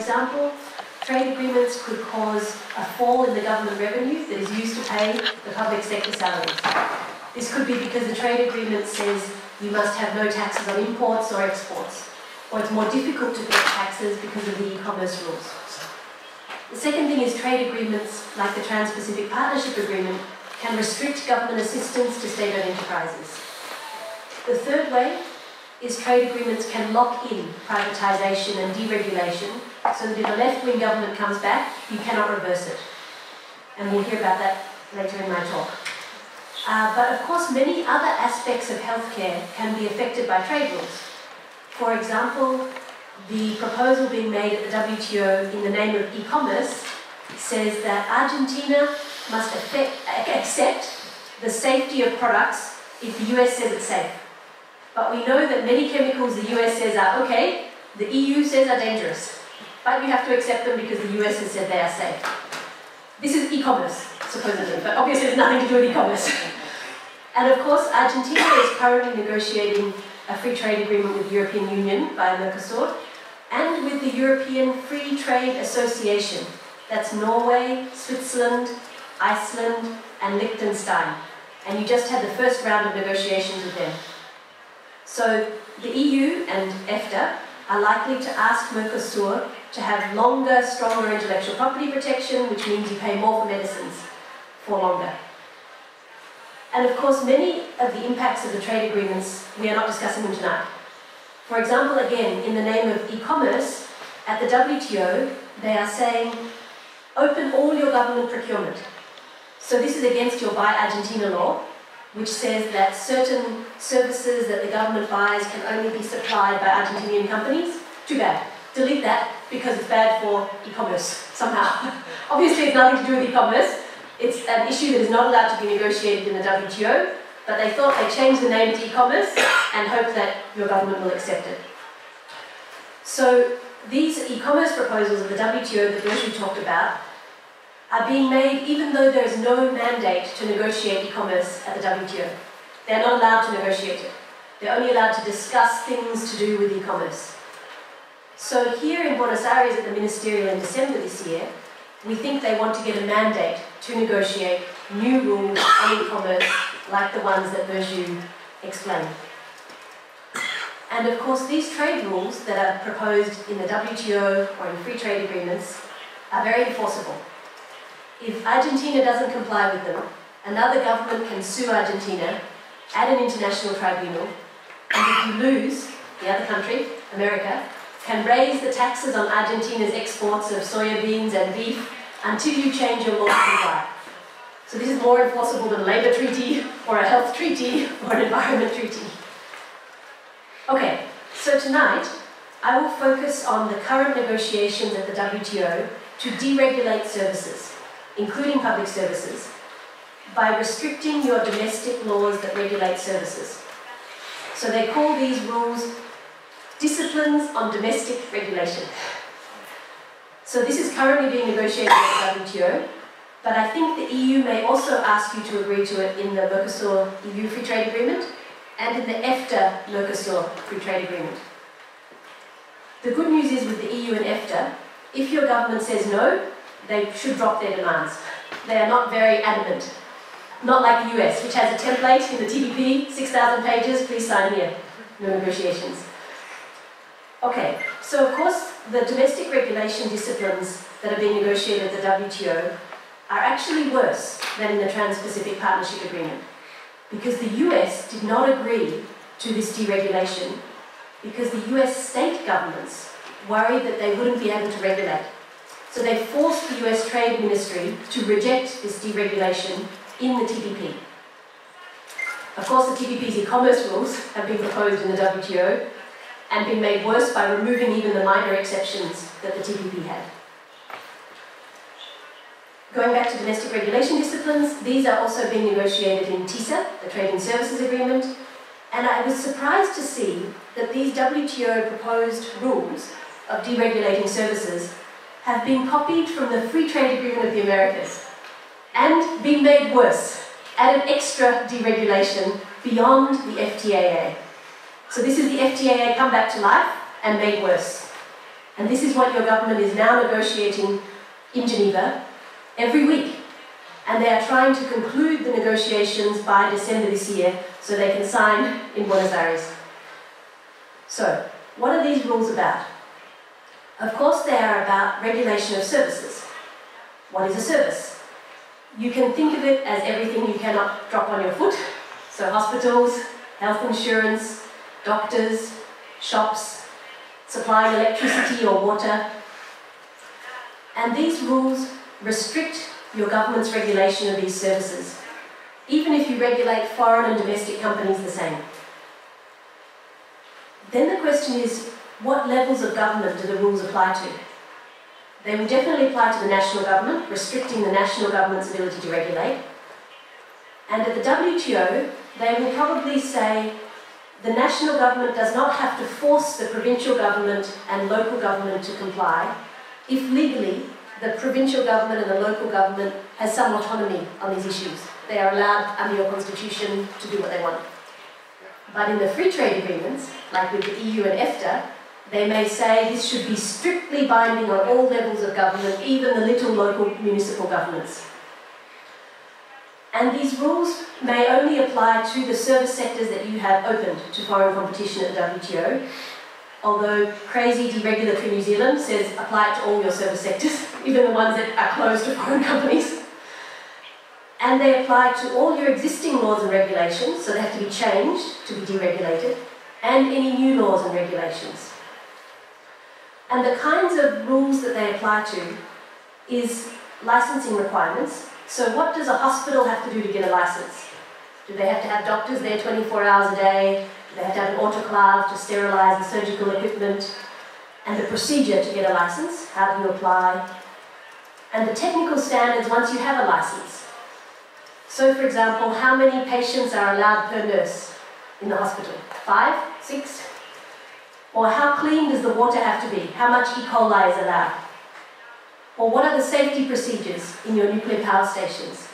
example, trade agreements could cause a fall in the government revenue that is used to pay the public sector salaries. This could be because the trade agreement says you must have no taxes on imports or exports, or it's more difficult to pay taxes because of the e-commerce rules. The second thing is trade agreements, like the Trans-Pacific Partnership Agreement, can restrict government assistance to state-owned enterprises. The third way is trade agreements can lock in privatisation and deregulation, so that if a left-wing government comes back, you cannot reverse it. And we'll hear about that later in my talk. But of course, many other aspects of healthcare can be affected by trade rules. For example, the proposal being made at the WTO in the name of e-commerce says that Argentina must accept the safety of products if the US says it's safe. But we know that many chemicals the US says are okay, the EU says are dangerous. But you have to accept them because the US has said they are safe. This is e-commerce, supposedly, but obviously it's nothing to do with e-commerce. And of course, Argentina is currently negotiating a free trade agreement with the European Union via Mercosur, and with the European Free Trade Association. That's Norway, Switzerland, Iceland, and Liechtenstein. And you just had the first round of negotiations with them. So the EU and EFTA are likely to ask Mercosur to have longer, stronger intellectual property protection, which means you pay more for medicines for longer. And of course, many of the impacts of the trade agreements, we are not discussing them tonight. For example, again, in the name of e-commerce, at the WTO, they are saying, open all your government procurement. So this is against your Buy Argentina law, which says that certain services that the government buys can only be supplied by Argentinian companies. Too bad. Delete that, because it's bad for e-commerce, somehow. Obviously, it's nothing to do with e-commerce. It's an issue that is not allowed to be negotiated in the WTO, but they thought they'd change the name to e-commerce and hope that your government will accept it. So these e-commerce proposals of the WTO that Berju talked about are being made even though there is no mandate to negotiate e-commerce at the WTO. They're not allowed to negotiate it. They're only allowed to discuss things to do with e-commerce. So here in Buenos Aires at the Ministerial in December this year, we think they want to get a mandate to negotiate new rules on e-commerce like the ones that Berju explained. And of course, these trade rules that are proposed in the WTO or in free trade agreements are very enforceable. If Argentina doesn't comply with them, another government can sue Argentina at an international tribunal, and if you lose, the other country, America, can raise the taxes on Argentina's exports of soybeans and beef until you change your law to comply. So this is more enforceable than a labour treaty, or a health treaty, or an environment treaty. Okay, so tonight I will focus on the current negotiations at the WTO to deregulate services, including public services, by restricting your domestic laws that regulate services. So they call these rules disciplines on domestic regulation. So this is currently being negotiated at the WTO, but I think the EU may also ask you to agree to it in the Mercosur EU Free Trade Agreement and in the EFTA Mercosur Free Trade Agreement. The good news is with the EU and EFTA, if your government says no, they should drop their demands. They are not very adamant. Not like the US, which has a template in the TPP, 6,000 pages, please sign here. No negotiations. Okay, so of course the domestic regulation disciplines that are being negotiated at the WTO are actually worse than in the Trans-Pacific Partnership Agreement, because the US did not agree to this deregulation because the US state governments worried that they wouldn't be able to regulate. So they forced the US Trade Ministry to reject this deregulation in the TPP. Of course, the TPP's e-commerce rules have been proposed in the WTO and been made worse by removing even the minor exceptions that the TPP had. Going back to domestic regulation disciplines, these are also being negotiated in TISA, the Trade and Services Agreement, and I was surprised to see that these WTO proposed rules of deregulating services have been copied from the Free Trade Agreement of the Americas and been made worse, added extra deregulation beyond the FTAA. So this is the FTAA come back to life and made worse. And this is what your government is now negotiating in Geneva every week. And they are trying to conclude the negotiations by December this year so they can sign in Buenos Aires. So, what are these rules about? Of course, they are about regulation of services. What is a service? You can think of it as everything you cannot drop on your foot. So hospitals, health insurance, doctors, shops, supplying electricity or water. And these rules restrict your government's regulation of these services, even if you regulate foreign and domestic companies the same. Then the question is, what levels of government do the rules apply to? They will definitely apply to the national government, restricting the national government's ability to regulate. And at the WTO, they will probably say the national government does not have to force the provincial government and local government to comply if legally the provincial government and the local government has some autonomy on these issues. They are allowed under your constitution to do what they want. But in the free trade agreements, like with the EU and EFTA, they may say this should be strictly binding on all levels of government, even the little local municipal governments. And these rules may only apply to the service sectors that you have opened to foreign competition at the WTO, although crazy deregulatory New Zealand says apply it to all your service sectors, even the ones that are closed to foreign companies. And they apply to all your existing laws and regulations, so they have to be changed to be deregulated, and any new laws and regulations. And the kinds of rules that they apply to is licensing requirements. So what does a hospital have to do to get a license? Do they have to have doctors there 24 hours a day? Do they have to have an autoclave to sterilise the surgical equipment? And the procedure to get a license, how do you apply? And the technical standards once you have a license. So for example, how many patients are allowed per nurse in the hospital? 5? 6? Or how clean does the water have to be? How much E. coli is allowed? Or what are the safety procedures in your nuclear power stations?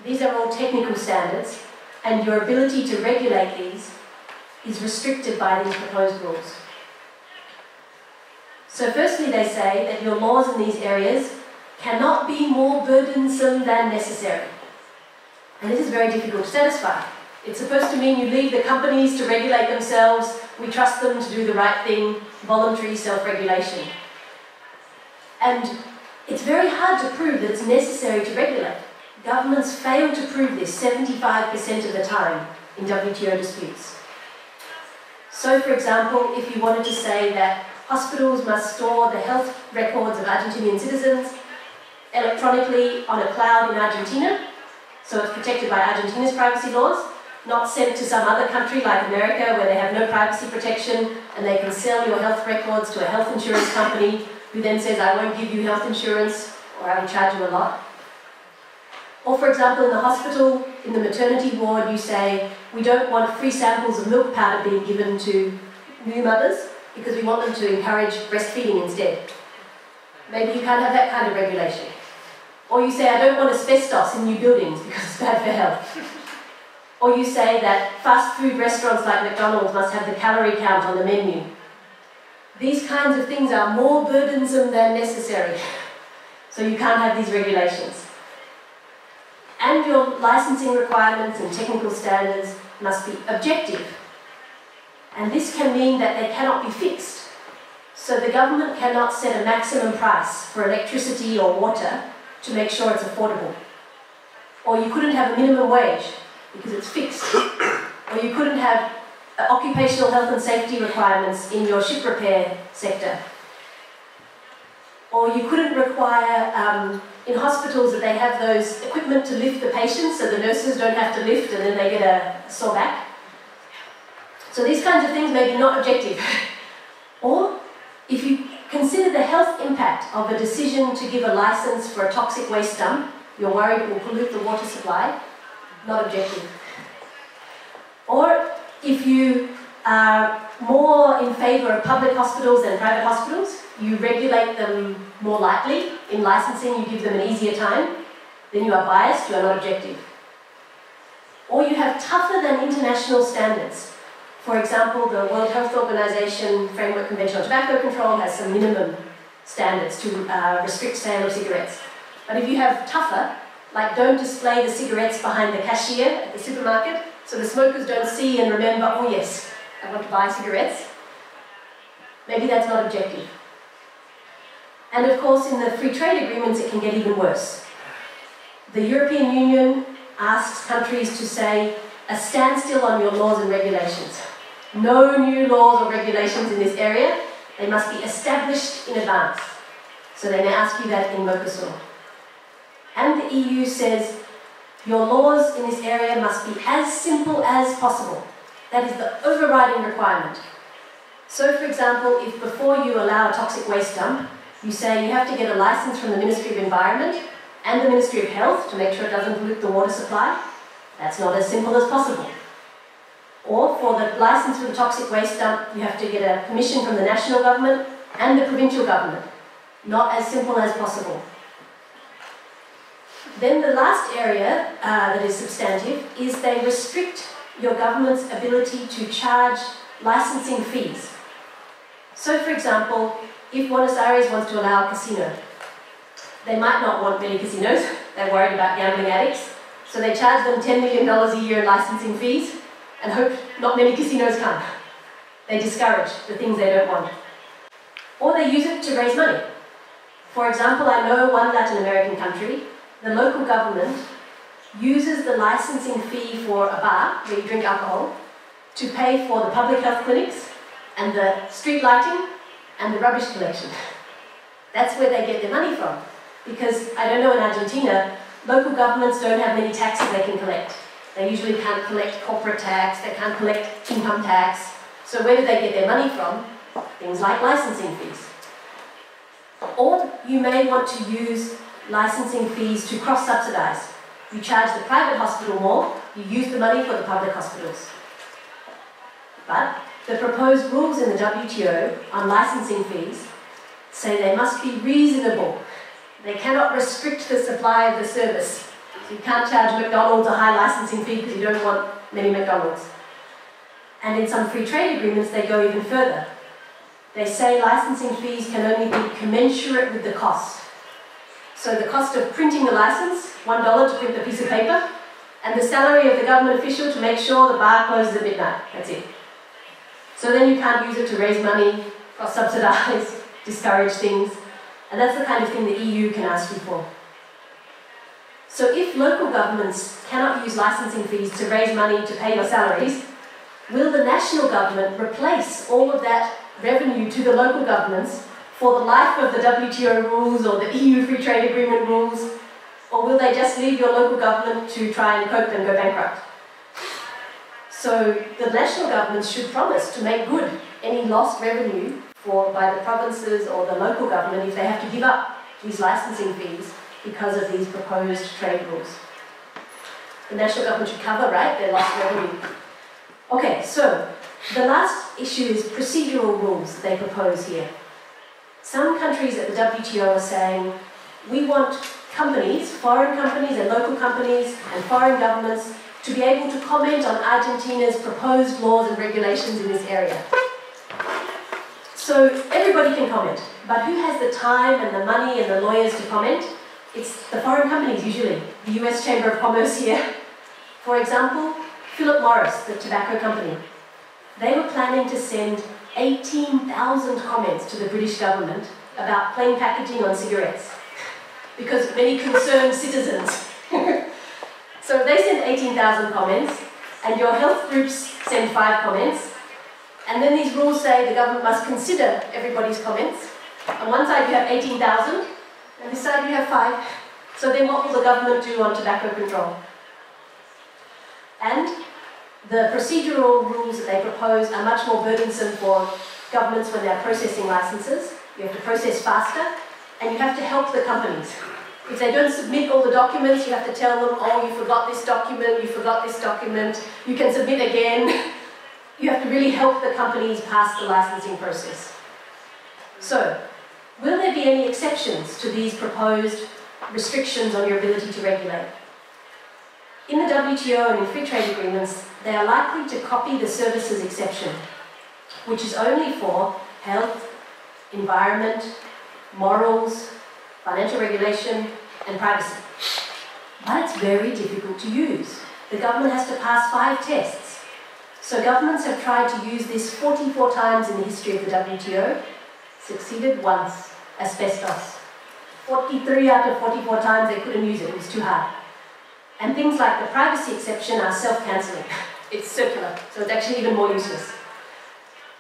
These are all technical standards, and your ability to regulate these is restricted by these proposed rules. So firstly, they say that your laws in these areas cannot be more burdensome than necessary. And this is very difficult to satisfy. It's supposed to mean you leave the companies to regulate themselves, we trust them to do the right thing, voluntary self-regulation. And it's very hard to prove that it's necessary to regulate. Governments fail to prove this 75% of the time in WTO disputes. So, for example, if you wanted to say that hospitals must store the health records of Argentinian citizens electronically on a cloud in Argentina, so it's protected by Argentina's privacy laws, not sent to some other country like America where they have no privacy protection and they can sell your health records to a health insurance company who then says, I won't give you health insurance or I will charge you a lot. Or for example, in the hospital, in the maternity ward, you say, we don't want free samples of milk powder being given to new mothers because we want them to encourage breastfeeding instead. Maybe you can't have that kind of regulation. Or you say, I don't want asbestos in new buildings because it's bad for health. Or you say that fast food restaurants like McDonald's must have the calorie count on the menu. These kinds of things are more burdensome than necessary. So you can't have these regulations. And your licensing requirements and technical standards must be objective. And this can mean that they cannot be fixed. So the government cannot set a maximum price for electricity or water to make sure it's affordable. Or you couldn't have a minimum wage because it's fixed. Or you couldn't have occupational health and safety requirements in your ship repair sector. Or you couldn't require in hospitals that they have those equipment to lift the patients so the nurses don't have to lift and then they get a sore back. So these kinds of things may be not objective. Or if you consider the health impact of a decision to give a license for a toxic waste dump, you're worried it will pollute the water supply, not objective. Or if you are more in favour of public hospitals than private hospitals, you regulate them more lightly. In licensing, you give them an easier time. Then you are biased, you are not objective. Or you have tougher than international standards. For example, the World Health Organization Framework Convention on Tobacco Control has some minimum standards to restrict sale of cigarettes. But if you have tougher, like don't display the cigarettes behind the cashier at the supermarket, so the smokers don't see and remember, oh yes, I want to buy cigarettes, maybe that's not objective. And of course, in the free trade agreements, it can get even worse. The European Union asks countries to say a standstill on your laws and regulations. No new laws or regulations in this area. They must be established in advance. So they may ask you that in Mercosur. And the EU says your laws in this area must be as simple as possible. That is the overriding requirement. So, for example, if before you allow a toxic waste dump, you say you have to get a license from the Ministry of Environment and the Ministry of Health to make sure it doesn't pollute the water supply, that's not as simple as possible. Or for the license for the toxic waste dump, you have to get a permission from the national government and the provincial government. Not as simple as possible. Then the last area that is substantive is they restrict your government's ability to charge licensing fees. So, for example, if Buenos Aires wants to allow a casino, they might not want many casinos, they're worried about gambling addicts, so they charge them $10 million a year in licensing fees and hope not many casinos come. They discourage the things they don't want. Or they use it to raise money. For example, I know one Latin American country, the local government uses the licensing fee for a bar where you drink alcohol to pay for the public health clinics and the street lighting and the rubbish collection. That's where they get their money from. Because, I don't know, in Argentina, local governments don't have many taxes they can collect. They usually can't collect corporate tax, they can't collect income tax. So where do they get their money from? Things like licensing fees. Or you may want to use licensing fees to cross-subsidize. You charge the private hospital more, you use the money for the public hospitals. But the proposed rules in the WTO on licensing fees say they must be reasonable. They cannot restrict the supply of the service. So you can't charge McDonald's a high licensing fee because you don't want many McDonald's. And in some free trade agreements, they go even further. They say licensing fees can only be commensurate with the cost. So the cost of printing the license, $1 to print the piece of paper, and the salary of the government official to make sure the bar closes at midnight. That's it. So then you can't use it to raise money, cross-subsidize, discourage things. And that's the kind of thing the EU can ask you for. So if local governments cannot use licensing fees to raise money to pay your salaries, will the national government replace all of that revenue to the local governments for the life of the WTO rules or the EU Free Trade Agreement rules? Or will they just leave your local government to try and cope and go bankrupt? So the national governments should promise to make good any lost revenue by the provinces or the local government if they have to give up these licensing fees because of these proposed trade rules. The national government should cover, right, their lost revenue. Okay, so the last issue is procedural rules that they propose here. Some countries at the WTO are saying, we want companies, foreign companies and local companies and foreign governments to be able to comment on Argentina's proposed laws and regulations in this area. So everybody can comment, but who has the time and the money and the lawyers to comment? It's the foreign companies usually, the US Chamber of Commerce here. For example, Philip Morris, the tobacco company. They were planning to send 18,000 comments to the British government about plain packaging on cigarettes because many concerned citizens. So they send 18,000 comments and your health groups send 5 comments. And then these rules say the government must consider everybody's comments. On one side you have 18,000, and this side you have 5. So then what will the government do on tobacco control? And the procedural rules that they propose are much more burdensome for governments when they're processing licenses. You have to process faster, and you have to help the companies. If they don't submit all the documents, you have to tell them, oh, you forgot this document, you forgot this document, you can submit again. You have to really help the companies pass the licensing process. So, will there be any exceptions to these proposed restrictions on your ability to regulate? In the WTO and in free trade agreements, they are likely to copy the services exception, which is only for health, environment, morals, financial regulation, and privacy. But it's very difficult to use. The government has to pass 5 tests. So governments have tried to use this 44 times in the history of the WTO, succeeded once, asbestos. 43 out of 44 times they couldn't use it, it was too hard. And things like the privacy exception are self-cancelling. It's circular, so it's actually even more useless.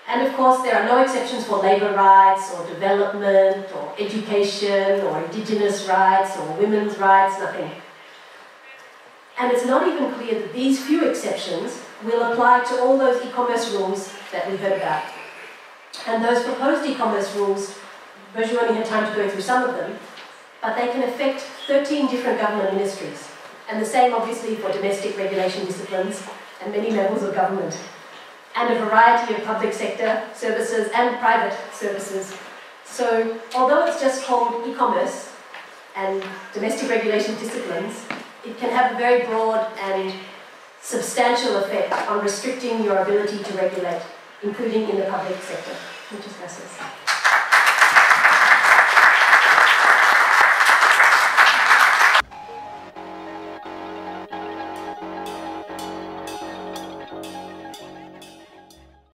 And of course, there are no exceptions for labour rights, or development, or education, or indigenous rights, or women's rights, nothing. And it's not even clear that these few exceptions will apply to all those e-commerce rules that we heard about. And those proposed e-commerce rules, Berger only had time to go through some of them, but they can affect 13 different government ministries. And the same, obviously, for domestic regulation disciplines and many levels of government. And a variety of public sector services and private services. So, although it's just called e-commerce and domestic regulation disciplines, it can have a very broad and substantial effect on restricting your ability to regulate, including in the public sector. Muchas gracias.